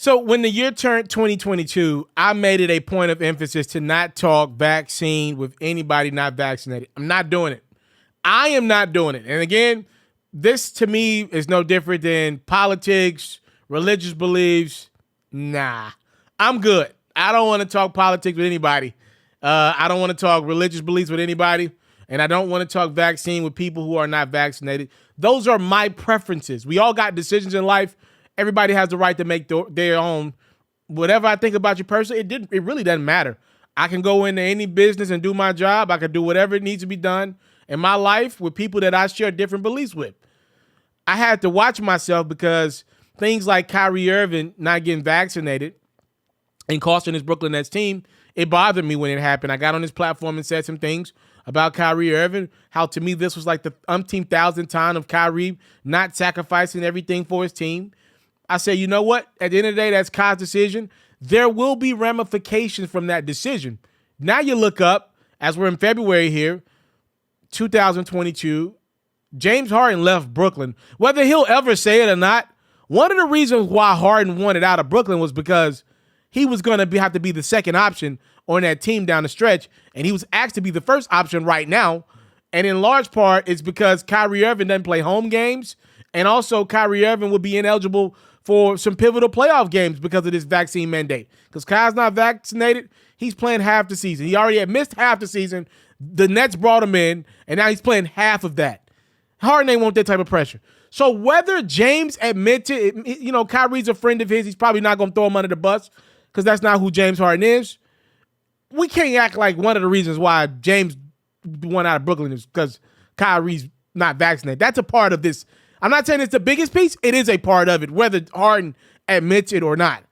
So when the year turned 2022, I made it a point of emphasis to not talk vaccine with anybody not vaccinated. I'm not doing it. I am not doing it. And again, this to me is no different than politics, religious beliefs. Nah, I'm good. I don't want to talk politics with anybody. I don't want to talk religious beliefs with anybody. And I don't want to talk vaccine with people who are not vaccinated. Those are my preferences. We all got decisions in life. Everybody has the right to make their own. Whatever I think about you personally, it really doesn't matter. I can go into any business and do my job. I can do whatever it needs to be done in my life with people that I share different beliefs with. I had to watch myself because things like Kyrie Irving not getting vaccinated and costing his Brooklyn Nets team, it bothered me when it happened. I got on his platform and said some things about Kyrie Irving, how to me this was like the umpteenth thousand time of Kyrie not sacrificing everything for his team. I say, you know what? At the end of the day, that's Kai's decision. There will be ramifications from that decision. Now you look up, as we're in February here, 2022, James Harden left Brooklyn. Whether he'll ever say it or not, one of the reasons why Harden wanted out of Brooklyn was because he was going to have to be the second option on that team down the stretch, and he was asked to be the first option right now. And in large part, it's because Kyrie Irving doesn't play home games, and also Kyrie Irving will be ineligible for some pivotal playoff games because of this vaccine mandate. Because Kyle's not vaccinated, he's playing half the season. He already had missed half the season. The Nets brought him in, and now he's playing half of that. Harden ain't want that type of pressure. So whether James admitted, Kyrie's a friend of his, he's probably not going to throw him under the bus because that's not who James Harden is. We can't act like one of the reasons why James went out of Brooklyn is because Kyrie's not vaccinated. That's a part of this. I'm not saying it's the biggest piece. It is a part of it, whether Harden admits it or not.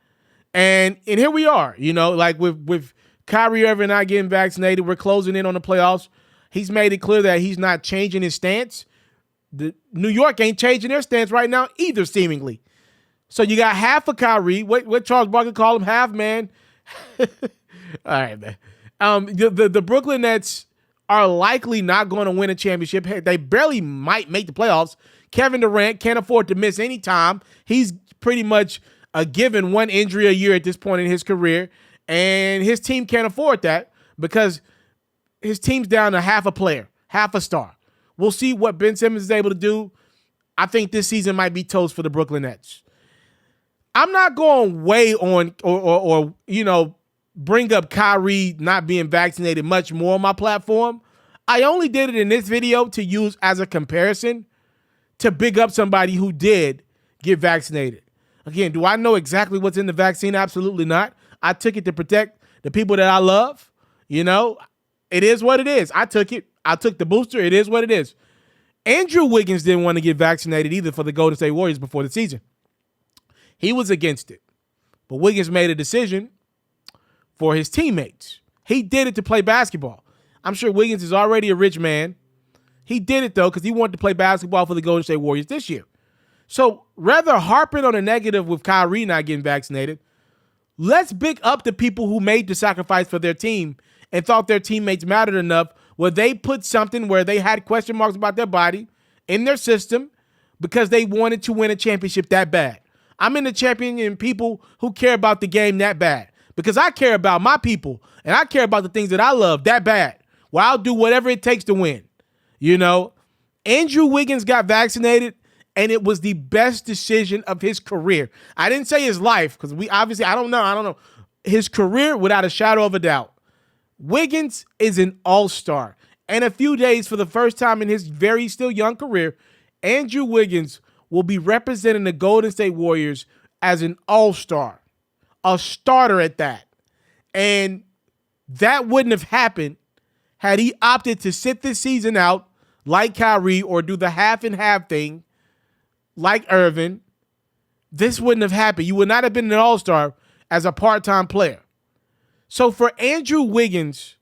And here we are, like with Kyrie Irving not getting vaccinated, we're closing in on the playoffs. He's made it clear that he's not changing his stance. The New York ain't changing their stance right now either, seemingly. So you got half of Kyrie. What Charles Barkley called him, half man. All right, man. The Brooklyn Nets are likely not going to win a championship. They barely might make the playoffs. Kevin Durant can't afford to miss any time. He's pretty much a given one injury a year at this point in his career, and his team can't afford that because his team's down to half a player, half a star. We'll see what Ben Simmons is able to do. I think this season might be toast for the Brooklyn Nets. I'm not going way on or bring up Kyrie not being vaccinated much more on my platform. I only did it in this video to use as a comparison to big up somebody who did get vaccinated. Again, do I know exactly what's in the vaccine? Absolutely not. I took it to protect the people that I love. It is what it is. I took it. I took the booster. It is what it is. Andrew Wiggins didn't want to get vaccinated either for the Golden State Warriors before the season. He was against it. But Wiggins made a decision for his teammates. He did it to play basketball. I'm sure Wiggins is already a rich man. He did it, though, because he wanted to play basketball for the Golden State Warriors this year. So rather harping on a negative with Kyrie not getting vaccinated, let's big up the people who made the sacrifice for their team and thought their teammates mattered enough where they put something where they had question marks about their body in their system because they wanted to win a championship that bad. I'm in the champion people who care about the game that bad because I care about my people and I care about the things that I love that bad. Well, I'll do whatever it takes to win. Andrew Wiggins got vaccinated, and it was the best decision of his career. I didn't say his life because I don't know. His career, without a shadow of a doubt. Wiggins is an all-star. And a few days, for the first time in his very still young career, Andrew Wiggins will be representing the Golden State Warriors as an all-star, a starter at that. And that wouldn't have happened had he opted to sit this season out like Kyrie or do the half and half thing like Irving. This wouldn't have happened. You would not have been an all-star as a part-time player. So for Andrew Wiggins,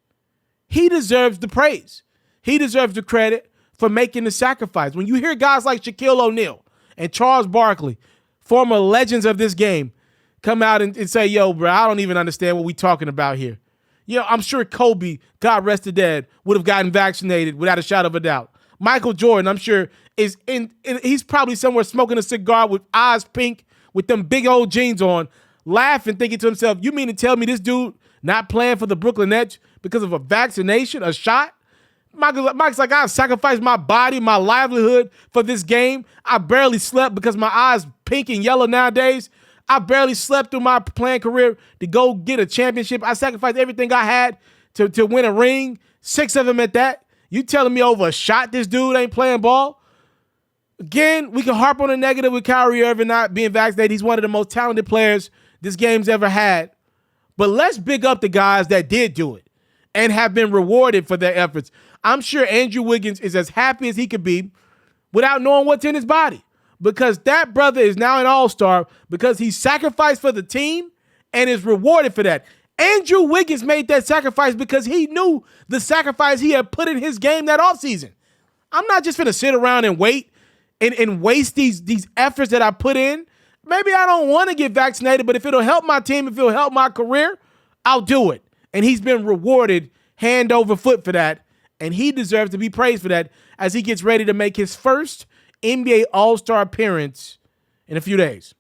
he deserves the praise. He deserves the credit for making the sacrifice. When you hear guys like Shaquille O'Neal and Charles Barkley, former legends of this game, come out and say, yo, bro, I don't even understand what we talking about here. I'm sure Kobe, God rest his dead, would have gotten vaccinated without a shadow of a doubt. Michael Jordan, I'm sure, he's probably somewhere smoking a cigar with eyes pink with them big old jeans on, laughing, thinking to himself, you mean to tell me this dude not playing for the Brooklyn Nets because of a vaccination, a shot? Mike's like, I sacrificed my body, my livelihood for this game. I barely slept because my eyes pink and yellow nowadays. I barely slept through my playing career to go get a championship. I sacrificed everything I had to win a ring, 6 of them at that. You telling me over a shot this dude ain't playing ball? Again, we can harp on the negative with Kyrie Irving not being vaccinated. He's one of the most talented players this game's ever had. But let's big up the guys that did do it and have been rewarded for their efforts. I'm sure Andrew Wiggins is as happy as he could be without knowing what's in his body, because that brother is now an all-star because he sacrificed for the team and is rewarded for that. Andrew Wiggins made that sacrifice because he knew the sacrifice he had put in his game that offseason. I'm not just going to sit around and wait and waste these efforts that I put in. Maybe I don't want to get vaccinated, but if it'll help my team, if it'll help my career, I'll do it. And he's been rewarded hand over foot for that. And he deserves to be praised for that as he gets ready to make his first NBA All-Star appearance in a few days.